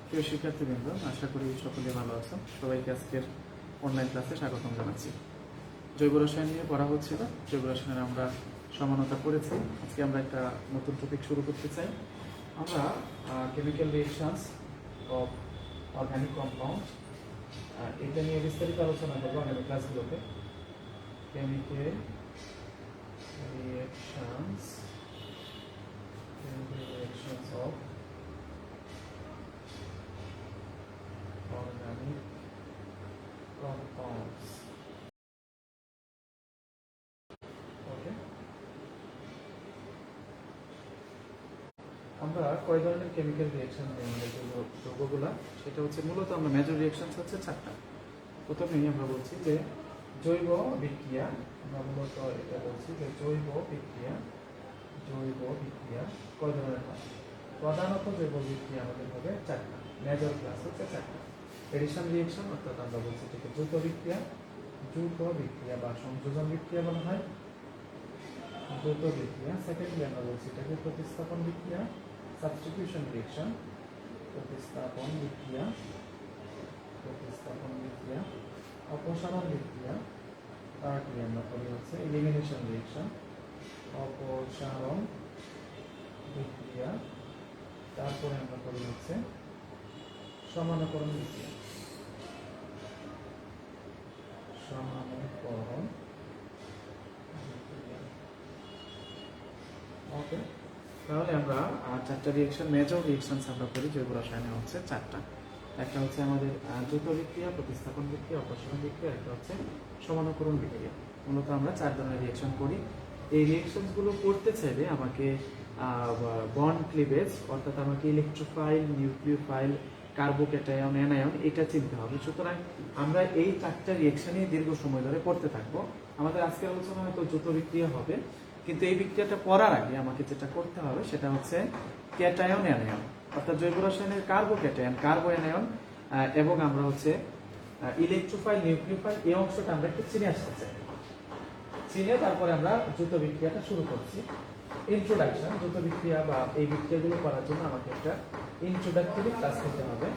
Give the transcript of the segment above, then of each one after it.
প্রিয় শিক্ষার্থীবৃন্দ, আশা করি সকলে ভালো আছো। সবাইকে আজকের অনলাইন ক্লাসে স্বাগতম জানাচ্ছি। জৈব রসায়ন নিয়ে পড়া হচ্ছিল। জৈব রসায়নের আমরা সমানতা করেছি। আজকে আমরা একটা নতুন টপিক শুরু করতে চাই। আমরা chemical reactions of organic compound, এটা নিয়ে বিস্তারিত আলোচনা করবো আগামী ক্লাসগুলোতে। Chemical reactions of organic compounds. Okay. আমরা কয় ধরনের কেমিক্যাল রিঅ্যাকশন আমাদের যৌগগুলা, সেটা হচ্ছে মূলত আমরা মেজর রিঅ্যাকশন হচ্ছে 4টা। প্রথমেই আমরা বলছি যে জৈব বিক্রিয়া। আমরা মূলত এটা বলছি যে জৈব বিক্রিয়া কয় ধরনের হয়? প্রধানত জৈব বিক্রিয়া আমাদের হবে 4টা। মেজর ক্লাস হচ্ছে 4টা। এডিশন রিঅ্যাকশন অর্থাৎ আমরা বলছি এটাকে দ্রুত বিক্রিয়া বা সংযোজন বিক্রিয়া বলা হয়, দ্রুত বিক্রিয়া। সেকেন্ডলি আমরা বলছি এটাকে প্রতিস্থাপন বিক্রিয়া, সাবস্টিটিউশন রিঅ্যাকশন, প্রতিস্থাপন বিক্রিয়া, অপসারণ বিক্রিয়া। তারপরে আমরা করি হচ্ছে এলিমিনেশন রিঅ্যাকশন, অপসারণ বিক্রিয়া। তারপরে আমরা করি হচ্ছে সমানকরণ বিক্রিয়া, ওকে। তাহলে আমরা 4টা রিঅ্যাকশন, মেজর রিঅ্যাকশনস আমরা করি জৈব রসায়নে হচ্ছে 4টা। একটা হচ্ছে আমাদের দ্রুত বিক্রিয়া, প্রতিস্থাপন বিক্রিয়া, অপসারণ বিক্রিয়া, একটা হচ্ছে সমানকরণ বিক্রিয়া। মূলত আমরা 4 ধরনের রিঅ্যাকশন করি। এই রিঅ্যাকশনসগুলো করতে চাইলে আমাকে বন্ড ক্লিভেজ অর্থাৎ আমাকে ইলেকট্রোফাইল, নিউক্লিওফাইল, কার্বোক্যাটায়ন, অ্যানায়ন এটা চিনতে হবে। সুতরাং আমরা এই 4টা রিঅ্যাকশনই দীর্ঘ সময় ধরে করতে থাকবো। আমাদের আজকের আলোচনা হয়তো দ্রুত বিক্রিয়া হবে, কিন্তু এই বিক্রিয়াটা করার আগে আমাকে যেটা করতে হবে সেটা হচ্ছে ক্যাটায়ন, অ্যানায়ন অর্থাৎ জৈব রসায়নের কার্বোক্যাটায়ন, কার্বো অ্যানায়ন এবং আমরা হচ্ছে ইলেকট্রোফাইল, নিউক্লিওফাইল এই অংশটা আমরা একটু চিনে আসতে চাই। চিনে তারপরে আমরা দ্রুত বিক্রিয়াটা শুরু করছি। ইন্ট্রোডাকশন, দ্রুত বিক্রিয়া বা এই বিক্রিয়াগুলো করার জন্য আমাকে একটা ইন্ট্রোডাক্টরি ক্লাস নিতে হবে।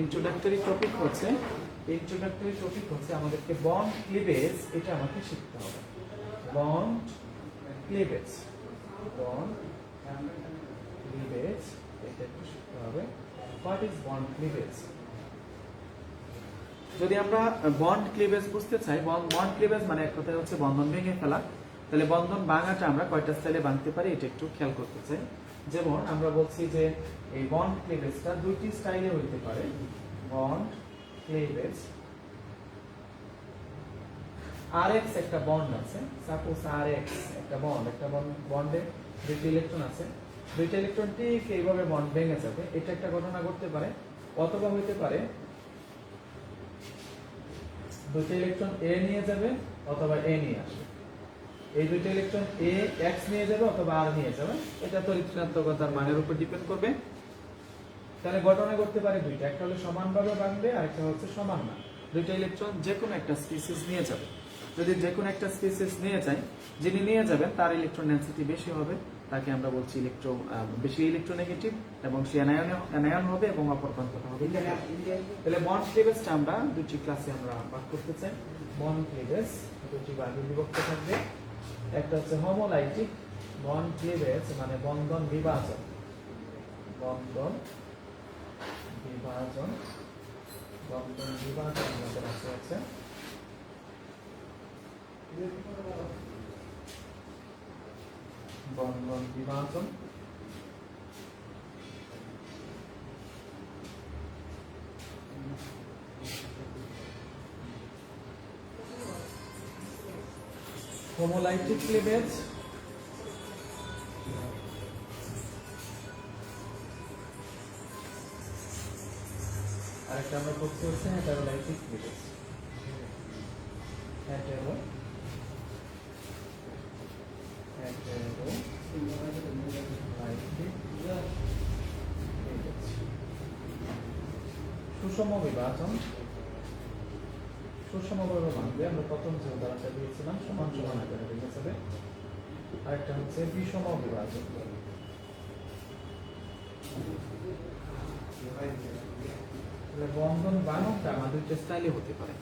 ইন্ট্রোডাক্টরি টপিক হচ্ছে আমাদেরকে বন্ড ক্লিভেজ, এটা আমাকে শিখতে হবে। বন্ড ক্লিভেজ এটা একটু শিখতে হবে। What is bond cleavage? যদি আমরা বন্ড ক্লিভেজ বুঝতে চাই, বন্ড ক্লিভেজ মানে এক কথায় হচ্ছে বন্ধন ভেঙে ফেলা। তাহলে বন্ধন ভাঙাটা আমরা কয়টা স্টাইলে ভাঙতে পারি এটা একটু খেয়াল করতে চাই। যেমন আমরা বলছি যে এই বন্ড ক্লিভেজটা 2টি স্টাইলে হইতে পারে। বন্ড ক্লিভেজ, আরএক্স একটা বন্ড আছে, সাপোজ আরএক্স একটা বন্ডে 2টি ইলেকট্রন আছে, 2টা ইলেকট্রন ঠিক এইভাবে বন্ড ভেঙে যাবে। এটা একটা ঘটনা ঘটতে পারে। অথবা হইতে পারে 2টা ইলেকট্রন এ নিয়ে যাবে অথবা এ নিয়ে আসবে। এই 2টা ইলেকট্রন এ এক্স নিয়ে যাবে অথবা আর নিয়ে যাবে। এটা তড়িৎ-ঋণাত্মকতার মানের উপর ডিপেন্ড করবে। তাহলে ঘটনা ঘটতে পারে 2টা, একটা হলো সমানভাবে ভাঙবে আর একটা হচ্ছে সমান না। 2টা ইলেকট্রন যে কোনো একটা স্পিসিস নিয়ে যাবে। যদি যে কোনো একটা স্পিসিস নিয়ে যায়, যিনি নিয়ে যাবেন তার ইলেকট্রন ডেনসিটি বেশি হবে, তাকে আমরা বলছি বেশি ইলেকট্রোনেগেটিভ এবং সে অ্যানায়ন হবে এবং অপর প্রান্তটা হবে। তাহলে বন্ড ক্লিভেজটা আমরা 2টি ক্লাসে আমরা ভাগ করতে চাই। বন্ড ক্লিভেজ 2টি ভাগে বিভক্ত থাকবে। একটা হচ্ছে হোমোলাইটিক বন্ড ক্লিভেজ, মানে বন্ধন বিভাজন আমাদের আছে বন্ধন বিভাজন। হোমোলাইটিক ক্লিভেজ আরেকটা আমরা করতে হচ্ছে হেটারোলাইটিক ক্লিভেজ। সুষম বিভাজন, সুষমভাবে ভাঙবে। আমরা প্রথম যে উদাহরণটা দিয়েছিলাম সমান সমান আকারে ভেঙে যাবে। আরেকটা হচ্ছে বিষম বিভাজন। তাহলে বন্ধন ভাঙনটা আমার দুইটা স্টাইলে হতে পারে।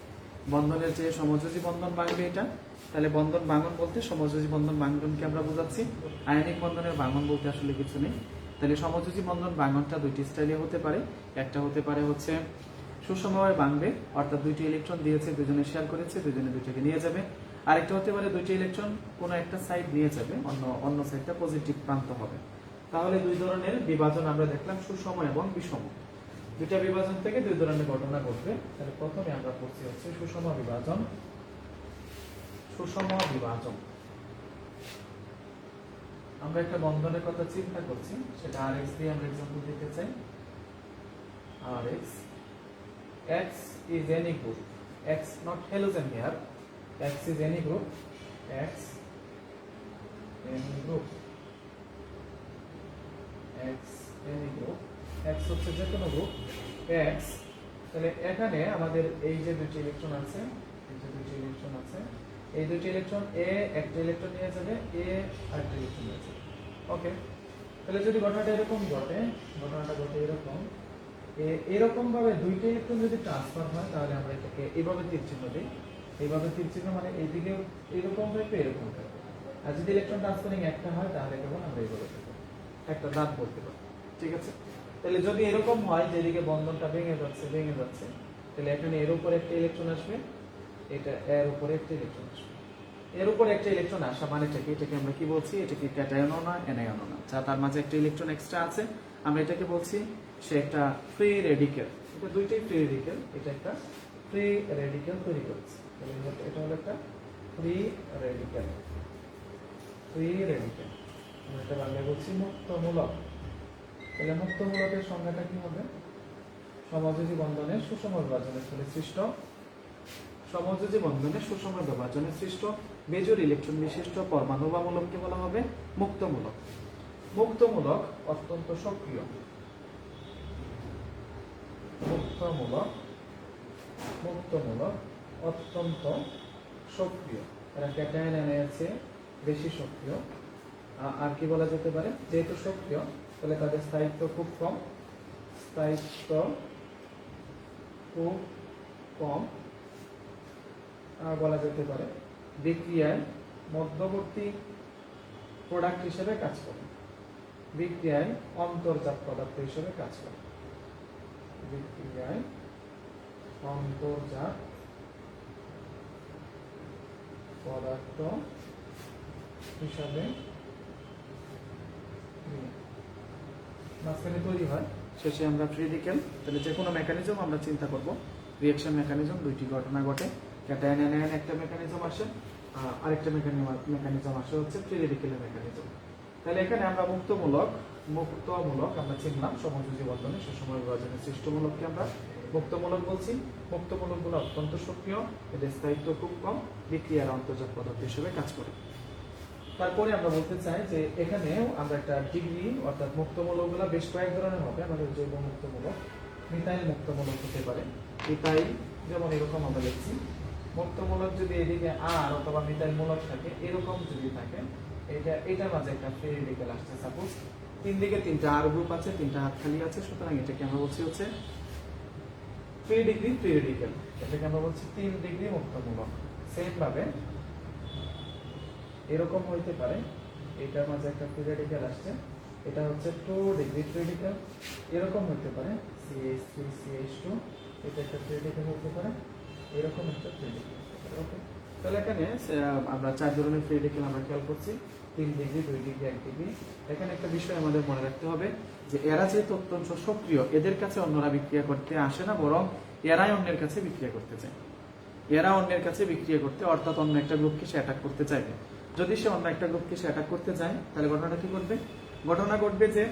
বন্ধনের যে সমযোজী বন্ধন ভাঙবে এটা, তাহলে বন্ধন ভাঙন বলতে সমযোজী বন্ধন ভাঙনকে আমরা বোঝাচ্ছি। আয়নিক বন্ধনের ভাঙন বলতে আসলে কিছু নেই। তাহলে সমযোজী বন্ধন ভাঙনটা দুইটি স্টাইলে হতে পারে। একটা হতে পারে হচ্ছে সুষমভাবে ভাঙবে, অর্থাৎ দুইটি ইলেকট্রন দিয়েছে, দুজনে শেয়ার করেছে, দুজনে দুইটাকে নিয়ে যাবে। আরেকটা হতে পারে দুইটি ইলেকট্রন কোনো একটা সাইড নিয়ে যাবে, অন্য সাইডটা পজিটিভ প্রান্ত হবে। তাহলে দুই ধরনের বিভাজন আমরা দেখলাম, সুষম এবং বিষম। দুইটা বিভাজন থেকে দুই ধরনের ঘটনা ঘটবে। তাহলে প্রথমে আমরা পড়ছি হচ্ছে সুষম বিভাজন। সুষম বিভাজন, আমরা একটা বন্ধনের কথা চিন্তা করছি, সেটা Rx দিয়ে আমরা एग्जांपल দিতে চাই। Rx, X is any group, X not halogen here, X is any group, X any group, X any group, X হচ্ছে যে কোনো গ্রুপ X। তাহলে এখানে আমাদের এই যে দুটি ইলেকট্রন আছে, এই যে দুটি ইলেকট্রন আছে, এই দুটি ইলেকট্রন A একটা ইলেকট্রন নিয়ে যাবে, A আরেকটা ইলেকট্রন নিয়ে যাবে। ওকে, তাহলে যদি ঘটনাটা এরকম ঘটে, ঘটনাটা ঘটে এরকম, এরকম ভাবে দুইটা ইলেকট্রন যদি ট্রান্সফার হয়, তাহলে আমরা এটাকে এইভাবে তীর চিহ্ন দিই। এইভাবে তীর চিহ্ন মানে এইদিকে এরকম থাকবে, এরকম থাকবে। আর যদি ইলেকট্রন ট্রান্সফারিং একটা হয়, তাহলে কেবল আমরা এইভাবে থাকবো, একটা দাঁত বলতে পারি। ঠিক আছে, তাহলে যদি এরকম হয় যেদিকে বন্ধনটা ভেঙে যাচ্ছে, তাহলে এখানে এর উপরে একটা ইলেকট্রন আসবে, এটা এর উপরে একটা ইলেকট্রন আসবে। এর উপরে একটা ইলেকট্রন আসা মানেটা কি? এটাকে আমরা কি বলছি? এটাকে ক্যাটায়নও না অ্যানায়নও না, যা তার মাঝে একটা ইলেকট্রন এক্সট্রা আছে, আমরা এটাকে বলছি সে একটা ফ্রি রেডিক্যাল। এটা দুইটাই ফ্রি রেডিক্যাল, এটা একটা ফ্রি রেডিক্যাল তৈরি করছে। তাহলে এটা হলো একটা ফ্রি রেডিক্যাল, ফ্রি রেডিক্যাল। আমরা এটা বাংলায় বলছি মুক্তমূলক। তাহলে মুক্তমূলকের সংজ্ঞাটা কি হবে? সমযোজী বন্ধনের সুষম বিভাজনের ফলে সৃষ্ট, সমযোজী বন্ধনের সুষম বিভাজনের সৃষ্ট বেজোড় ইলেকট্রন বিশিষ্ট পরমাণু বা মূলককে বলা হবে মুক্তমূলক। মুক্তমূলক অত্যন্ত সক্রিয়, মুক্তমূলক, মুক্তমূলক অত্যন্ত সক্রিয়। এরা ক্যাটায়ন আছে বেশি সক্রিয়। আর কি বলা যেতে পারে? যেহেতু সক্রিয়, তাহলে তাদের স্থায়িত্ব খুব কম, স্থায়িত্ব খুব কম। বলা যেতে পারে বিক্রিয়ায় মধ্যবর্তী প্রোডাক্ট হিসেবে কাজ করে, বিক্রিয়ায় অন্তর্জাত পদার্থ হিসেবে কাজ করে, বিক্রিয়ায় অন্তর্জাত পদার্থ হিসাবে মাঝখানে তৈরি হয়, শেষে আমরা ফ্রি রেডিক্যাল। তাহলে যে কোনো মেকানিজম আমরা চিন্তা করব, রিঅ্যাকশন মেকানিজম দুইটি ঘটনা ঘটে, ক্যাটায়ন অ্যানায়ন একটা মেকানিজম আসে, আরেকটা মেকানিজম আসে হচ্ছে ফ্রি রেডিক্যালের মেকানিজম। তাহলে এখানে আমরা মুক্তমূলক আমরা চিনলাম, সমযোজী বন্ধনে সুষম বিভাজনের সৃষ্টমূলককে আমরা মুক্তমূলক বলছি। মুক্তমূলকগুলো অত্যন্ত সক্রিয়, এদের স্থায়িত্ব খুব কম, বিক্রিয়ার অন্তর্জাত পদার্থ হিসেবে কাজ করে। তারপরে আমরা বলতে চাই যে এখানেও আমরা একটা ডিগ্রি, অর্থাৎ মুক্তমূলকগুলো বেশ কয়েক ধরনের হবে। আমাদের জৈব মুক্তমূলক, মিথাইল মুক্তমূলক হতে পারে। মিথাইল যেমন এরকম আমরা লিখছি, মুক্তমূলক যদি এদিকে আর অথবা মিথাইল মূলক থাকে, এরকম যদি থাকে, এটার মাঝে একটা ফ্রি রেডিক্যাল আসছে। সাপোজ তিন দিকে তিনটা আর গ্রুপ আছে, তিনটা হাত খালি আছে, সুতরাং এটাকে আমরা বলছি হচ্ছে 3 ডিগ্রি ফ্রি রেডিক্যাল। এটাকে আমরা বলছি 3 ডিগ্রি মুক্তমূলক। সেম ভাবে এরকম হইতে পারে, এটার মাঝে একটা ফ্রি রেডিক্যাল আসছে, এটা হচ্ছে 2 ডিগ্রি ফ্রি রেডিক্যাল। এরকম হইতে পারে CH3 CH2, এটা একটা ফ্রি রেডিক্যাল হতে পারে, এরকম একটা ফ্রি রেডিক্যাল। ওকে, তাহলে এখানে আমরা 4 ধরনের ফ্রি রেডিক্যাল আমরা খেয়াল করছি, 3 ডিগ্রি, 2 ডিগ্রি, 1 ডিগ্রি। এখানে একটা বিষয় আমাদের মনে রাখতে হবে যে এরা যেহেতু অত্যন্ত সক্রিয়, এদের কাছে অন্যরা বিক্রিয়া করতে আসে না, বরং এরাই অন্যের কাছে বিক্রিয়া করতে চায়। এরা অন্যের কাছে বিক্রিয়া করতে, অর্থাৎ অন্য একটা গ্রুপকে সে অ্যাটাক করতে চাইবে। যদি সে অন্য একটা গ্রুপকে সে অ্যাটাক করতে চায়, তাহলে ঘটনাটা কি ঘটবে? ঘটনা ঘটবে যে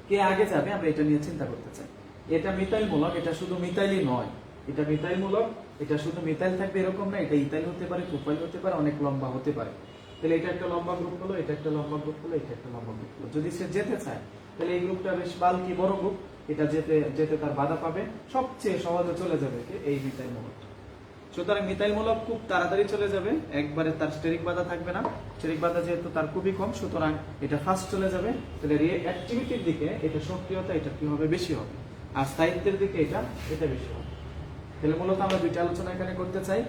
কে আগে যাবে, আমরা এটা নিয়ে চিন্তা করতে চাই। এটা মিথাইল মূলক, এটা শুধু মিথাইলই নয়, এটা মিথাইল মূলক, এটা শুধু মিথাইল থাকবে এরকম না, এটা ইথাইল হতে পারে, প্রোপাইল হতে পারে, অনেক লম্বা হতে পারে। তাহলে এটা একটা লম্বা গ্রুপ হলো, এটা একটা লম্বা গ্রুপ হলো, এটা একটা লম্বা গ্রুপ হলো। যদি সে যেতে চায়, তাহলে এই গ্রুপটা বেশ বাল্কি বড় গ্রুপ, এটা যেতে তার বাধা পাবে, সবচেয়ে সহজে চলে যাবে এই মিথাইল মূলক। সুতরাং মিথাইল মূলক খুব তাড়াতাড়ি চলে যাবে, একবারে তার স্টেরিক বাধা থাকবে না। স্টেরিক বাধা যেহেতু তার খুবই কম, সুতরাং এটা ফাস্ট চলে যাবে। তাহলে অ্যাক্টিভিটির দিকে এটা সক্রিয়তা এটা কি হবে? বেশি হবে। আর স্থায়িত্বের দিকে এটা বেশি হবে। তাহলে মূলত আমরা দুইটা আলোচনা এখানে করতে চাই।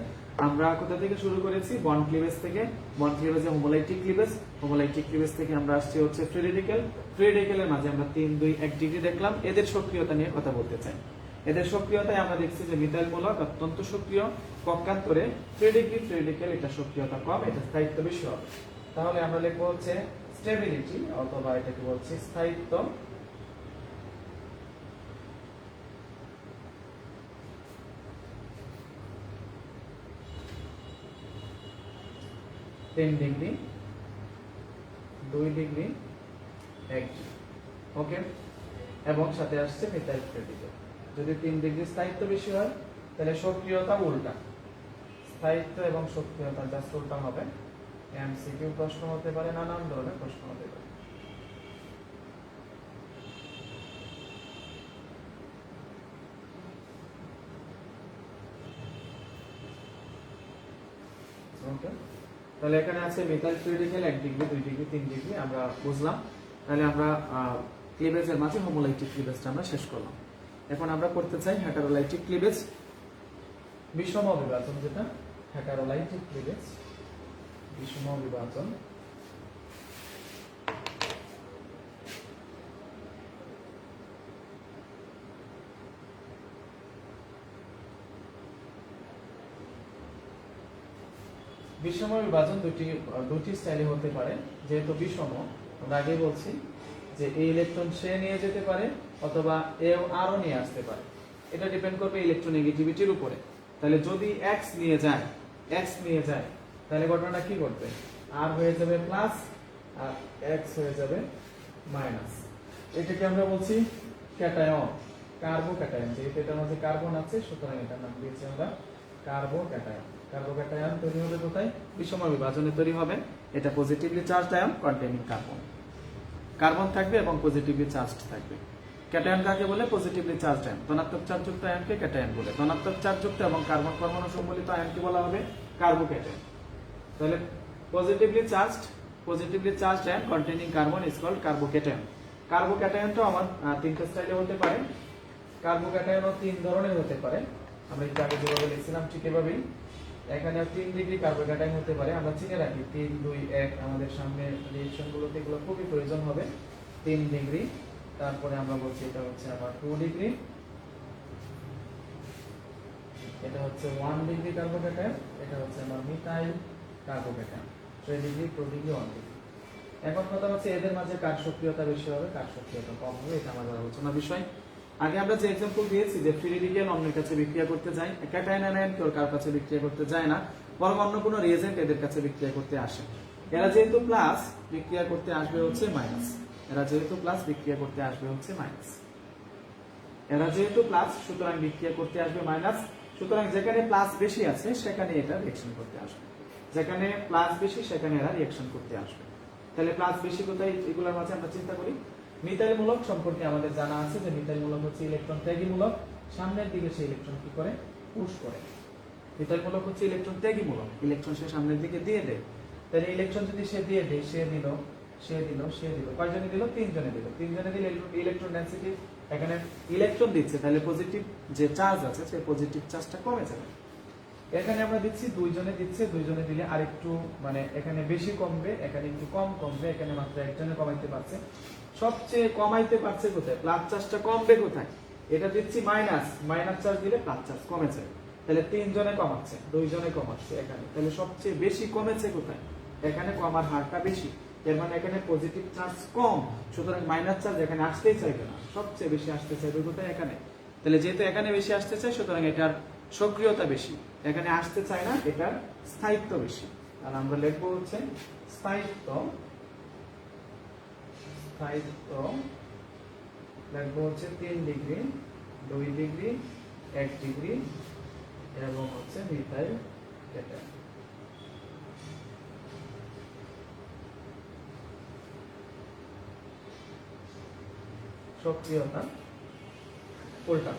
আমরা কোথা থেকে শুরু করেছি? বন্ড ক্লিভেজ থেকে। বন্ড ক্লিভেজে হোমোলাইটিক ক্লিভেজ থেকে আমরা আসছি হচ্ছে ফ্রি রেডিকেলের মাঝে আমরা 3, 2, 1 ডিগ্রি দেখলাম। এদের সক্রিয়তা নিয়ে কথা বলতে চাই। এদের সক্রিয়তায় আমরা দেখছি যে মিথাইল মূলক অত্যন্ত সক্রিয়, পক্ষান্তরে ফ্রি রেডিকেল এটা সক্রিয়তা কম, এটা স্থায়িত্ব বেশি হবে। তাহলে আমরা লিখবো হচ্ছে স্টেবিলিটি, অথবা এটাকে বলছি স্থায়িত্ব, টেন ডিগ্রি, 2 ডিগ্রি, 1 ডিগ্রি। ওকে, এবং সাথে আসছে মিথাইল রেডিকেল। যদি 3 ডিগ্রি স্থায়িত্ব বেশি হয় তাহলে সক্রিয়তা উল্টা, স্থায়িত্ব এবং সক্রিয়তা জাস্ট উল্টা হবে। এমসিকিউ প্রশ্ন হতে পারে, নানান ধরনের প্রশ্ন হতে পারে। ওকে, তাহলে এখানে আছে methyl radical 1 degree, 2 degree, 3 degree আমরা বুঝলাম। তাহলে আমরা ক্লিভেজের মাঝে হোমোলাইটিক ক্লিভেজটা আমরা শেষ করলাম। এখন আমরা করতে চাই হেটারোলাইটিক ক্লিভেজ, বিষম বিভাজন, যেটা হেটারোলাইটিক ক্লিভেজ, বিষম বিভাজন। বিষম বিভাজন দুটি স্টাইলে হতে পারে। যেহেতু বিষম, আমরা আগে বলছি যে এই ইলেকট্রন সে নিয়ে যেতে পারে অথবা এও আরো নিয়ে আসতে পারে। এটা ডিপেন্ড করবে ইলেকট্রোনেগেটিভিটির উপরে। তাহলে যদি এক্স নিয়ে যায় তাহলে ঘটনাটা কি করবে? আর হয়ে যাবে প্লাস আর এক্স হয়ে যাবে মাইনাস। এটাকে আমরা বলছি ক্যাটায়ন, কার্বোক্যাটায়ন। যেহেতু এটার মধ্যে কার্বন আছে সুতরাং এটার নাম দিয়েছি আমরা কার্বোক্যাটায়ন। কার্বোক্যাটায়ন তৈরি হবে কোথায়? বিষম বিভাজনে তৈরি হবে। এটা positively charged ion containing carbon. Carbon থাকবে এবং পজিটিভলি চার্জড থাকবে। ক্যাটায়ন কাকে বলে? Positively charged ion. ধনাত্মক চার্জযুক্ত আয়নকে ক্যাটায়ন বলে। ধনাত্মক চার্জযুক্ত এবং কার্বন পরমাণু সম্বলিত আয়নকে বলা হবে কার্বোক্যাটায়ন। তাহলে positively charged ion containing carbon is called carbocation. কার্বোক্যাটায়নটা আমার তিনটা স্টাইলে হতে পারে। কার্বোক্যাটায়নও 3 ধরনের হতে পারে। আমরা একটু আগে যেভাবে লিখছিলাম ঠিক এভাবেই এখানে 3 ডিগ্রি কার্বোক্যাটায়ন হতে পারে। আমরা চিনে রাখি 3, 2, 1 আমাদের সামনে রিঅ্যাকশন গুলোতে এগুলো খুবই প্রয়োজন হবে। 3 ডিগ্রি, তারপরে আমরা বলছি এটা হচ্ছে আবার 2 ডিগ্রি, এটা হচ্ছে 1 ডিগ্রি কার্বোক্যাটায়ন, এটা হচ্ছে আমার methyl carbocation. 3 degree, 2 degree, 1 degree. এখন কথা হচ্ছে এদের মাঝে কার সক্রিয়তা বেশি হবে, কার সক্রিয়তা কম হবে, এটা আমাদের আলোচনার বিষয়। আগে আমরা যে एग्जांपल দিয়েছি যে ফ্রি রেডিকেল অন্যের কাছে বিক্রিয়া করতে যায়, ক্যাটায়ন আয়ন কেউ কার কাছে বিক্রিয়া করতে যায় না, বরং অন্য কোনো রিএজেন্ট এদের কাছে বিক্রিয়া করতে আসে। এরা যেহেতু প্লাস বিক্রিয়া করতে আসবে হচ্ছে মাইনাস, এরা যেহেতু প্লাস বিক্রিয়া করতে আসবে হচ্ছে মাইনাস, এরা যেহেতু প্লাস সুতরাং বিক্রিয়া করতে আসবে মাইনাস। সুতরাং যেখানে প্লাস বেশি আছে সেখানে এটা রিঅ্যাকশন করতে আসবে, যেখানে প্লাস বেশি সেখানে এরা রিঅ্যাকশন করতে আসবে। তাহলে প্লাস বেশি কোথায় এগুলোর মাঝে আমরা চিন্তা করি। মিথাইল মূলক সম্পর্কে আমাদের জানা আছে যে মিথাইল মূলক হচ্ছে ইলেকট্রন ত্যাগী মূলক, সামনের দিকে সেই ইলেকট্রন কি করে? পুশ করে। মিথাইল মূলক হচ্ছে ইলেকট্রন ত্যাগী মূলক, ইলেকট্রন সে সামনের দিকে দিয়ে দেয়। তাহলে ইলেকট্রন যদি সে দিয়ে দেয়, সে দিল, কয়জনে দিল? 3 জনে দিল। 3 জনে দিলে ইলেকট্রন ডেনসিটি, এখানে ইলেকট্রন দিচ্ছে তাহলে পজিটিভ যে চার্জ আছে সেই পজিটিভ চার্জটা কমে যাবে। এখানে আমরা দিচ্ছি 2 জনে দিচ্ছে, 2 জনে দিলে আরেকটু মানে এখানে বেশি কমবে, এখানে একটু কম কমবে, এখানে মাত্র একজনে কমাইতে পারছে। সবচেয়ে কমাইতে পারছে কোথায়? প্লাস চার্জটা কমবে কোথায়? এটা দিচ্ছি মাইনাস চার্জ দিলে প্লাস চার্জ কমে যায়। তাহলে 3 জনে কমাচ্ছে, 2 জনে কমাচ্ছে এখানে, তাহলে সবচেয়ে বেশি কমেছে কোথায়? এখানে কমার হারটা বেশি, এর মানে এখানে পজিটিভ চার্জ কম, সুতরাং মাইনাস চার্জ এখানে আসতেই চাইবে না, সবচেয়ে বেশি আসতে চাইবে কোথায়? এখানে। তাহলে যেহেতু এখানে বেশি আসতে চায় সুতরাং এটার সক্রিয়তা বেশি, এখানে আসতে চায় না, এটার স্থায়িত্ব বেশি। আর আমরা লিখবো হচ্ছে স্থায়িত্ব লিখবো হচ্ছে 3 ডিগ্রি, 2 ডিগ্রি, 1 ডিগ্রি এবং হচ্ছে মিথাইল ক্যাটায়ন। সক্রিয়তা উল্টা।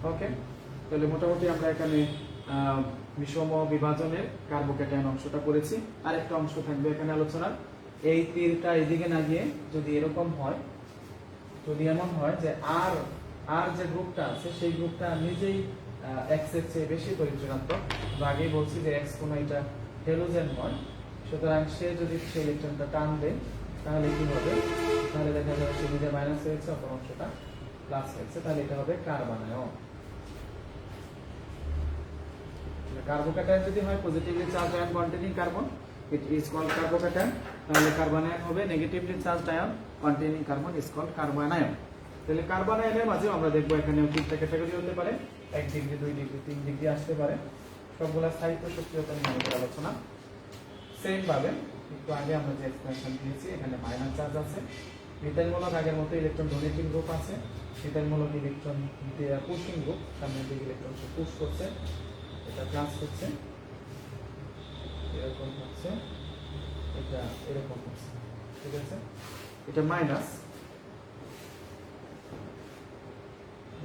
ওকে, তাহলে মোটামুটি আমরা এখানে বিষম বিভাজনের কার্বোক্যাটায়ন অংশটা পড়েছি। আরেকটা অংশ থাকবে এখানে আলোচনার, এই তীরটা এদিকে না গিয়ে যদি এরকম হয়, যদি এমন হয় যে আর আর যে গ্রুপটা আছে সেই গ্রুপটা নিজেই এক্স এর চেয়ে বেশি পরিচয়াত্মক, আগেই বলছি যে এক্স কোনো এটা হেলোজেন হয়, সুতরাং সে যদি সেই ইলেকট্রনটা টান দেয় তাহলে কি হবে, তাহলে দেখা যাবে সে নিজে মাইনাস হয়েছে, অপর অংশটা প্লাস হয়েছে, তাহলে এটা হবে কার্বনায়ন। কার্বোক্যাটায়ন যদি হয় positively charge ion containing carbon, it is called carbocation, তাহলে কার্বনায়ন হবে negatively charge ion containing carbon is called carbanion. তাহলে কার্বনায়নের মাঝেও আমরা দেখবো এখানেও তিনটা ক্যাটাগরি হতে পারে, 1 ডিগ্রি 2 ডিগ্রি 3 ডিগ্রি আসতে পারে, সবগুলা স্থায়িত্ব সক্রিয়তা নিয়ে আমাদের আলোচনা। সেম ভাবে একটু আগে আমরা যে এক্সপ্রেশন দিয়েছি, এখানে মাইনাস চার্জ আছে, মিথাইলমূলক আগের মতো ইলেকট্রন ডোনেটিং গ্রুপ আছে, মিথাইলমূলক ইলেকট্রন পুশিং গ্রুপ, সামনের দিকে ইলেকট্রন পুশ করছে, এটা প্লাস হচ্ছে, এরকম হচ্ছে, এটা এরকম হচ্ছে, ঠিক আছে, এটা মাইনাস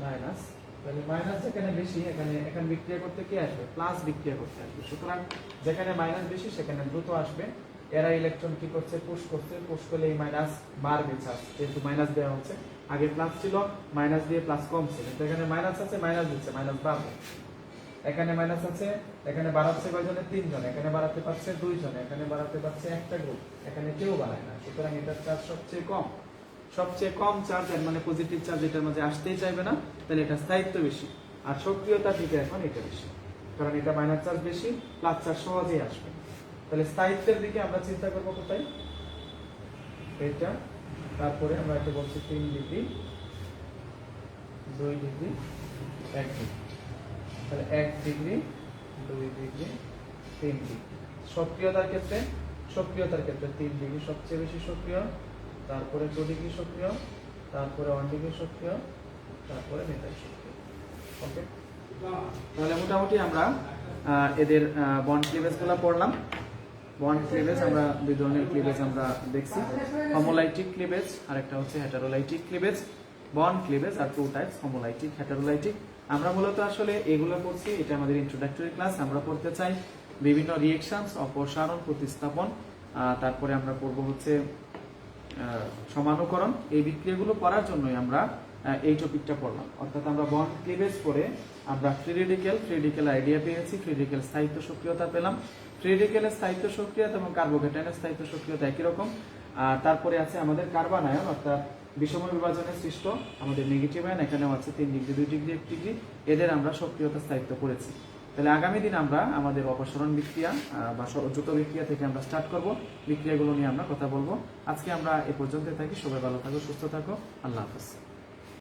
মাইনাস, তাহলে মাইনাস যেখানে বেশি এখানে এখানে বিক্রিয়া করতে কি আসবে, প্লাস বিক্রিয়া করতে আসবে, সুতরাং যেখানে মাইনাস বেশি সেখানে দ্রুত আসবে। এরা ইলেকট্রন কি করছে, পুশ করছে, পুশ করলে এই মাইনাস বাড়বে চার্জ, যেহেতু মাইনাস দেওয়া হচ্ছে, আগে প্লাস ছিল, মাইনাস দিয়ে প্লাস কমছে, কিন্তু এখানে মাইনাস আছে, মাইনাস দিচ্ছে, মাইনাস বাড়বে। এখানে মাইনাস আছে, এখানে বাড়াচ্ছে কয়জনে, 3 জন, এখানে বাড়াতে পারছে 2 জন, এখানে বাড়াতে পারছে একটা গ্রুপ, এখানে কেউ বাড়ায় না, সুতরাং এটার চার্জ সবচেয়ে কম। সবচেয়ে কম চার্জ এর মানে পজিটিভ চার্জ এটার মধ্যে আসতেই চাইবে না, তাহলে এটা স্থায়িত্ব বেশি, আর সক্রিয়তা থেকে এখন এটা বেশি, কারণ এটা মাইনাস চার্জ বেশি, প্লাস চার্জ সহজেই আসবে। তাহলে স্থায়িত্বের দিকে আমরা চিন্তা করবো কোথায়, এটা, তারপরে আমরা এটা বলছি 3 ডিগ্রি 2 ডিগ্রি 1 ডিগ্রি, তাহলে 1 ডিগ্রি 2 ডিগ্রি 3 ডিগ্রি। সক্রিয়তার ক্ষেত্রে 3 ডিগ্রি সবচেয়ে বেশি সক্রিয়, তারপরে 2 ডিগ্রি সক্রিয়, তারপরে 1 ডিগ্রি সক্রিয়, তারপরে মেটাল সক্রিয়। ওকে, তাহলে মোটামুটি আমরা এদের বন্ড ক্লিভেজ গুলো পড়লাম। বন্ড ক্লিভেজ আমরা দুই ধরনের ক্লিভেজ আমরা দেখছি, হোমোলাইটিক ক্লিভেজ আর একটা হচ্ছে হেটারোলাইটিক ক্লিভেজ। বন্ড ক্লিভেজ আর টু টাইপস, হোমোলাইটিক, হেটারোলাইটিক। আমরা মূলত আসলে এগুলো পড়ছি, এটা আমাদের ইন্ট্রোডাক্টরি ক্লাস। আমরা পড়তে চাই বিভিন্ন রিঅ্যাকশনস, অপসারণ, প্রতিস্থাপন, তারপরে আমরা পড়বো হচ্ছে সমানুকরণ। এই বিক্রিয়াগুলো করার জন্যই আমরা এই টপিকটা পড়লাম, অর্থাৎ আমরা বন্ড ক্লিভেজ করে আমরা ফ্রি রেডিক্যাল আইডিয়া পেয়েছি, ফ্রি রেডিক্যাল স্থায়িত্ব সক্রিয়তা পেলাম। ফ্রি রেডিক্যালের স্থায়িত্ব সক্রিয়তা এবং কার্বোক্যাটায়নের স্থায়িত্ব সক্রিয়তা একই রকম। আর তারপরে আছে আমাদের কার্বনায়ন, অর্থাৎ বিষম বিভাজনের সৃষ্ট আমাদের নেগেটিভ আয়ন, এখানেও আছে 3 ডিগ্রি 2 ডিগ্রি 1 ডিগ্রি, এদের আমরা সক্রিয়তা স্থায়িত্ব করেছি। তাহলে আগামী দিন আমরা আমাদের অপসারণ বিক্রিয়া বা দ্রুত বিক্রিয়া থেকে আমরা স্টার্ট করব, বিক্রিয়াগুলো নিয়ে আমরা কথা বলবো। আজকে আমরা এ পর্যন্ত থাকি, সবাই ভালো থাকো, সুস্থ থাকো, আল্লাহ হাফেজ।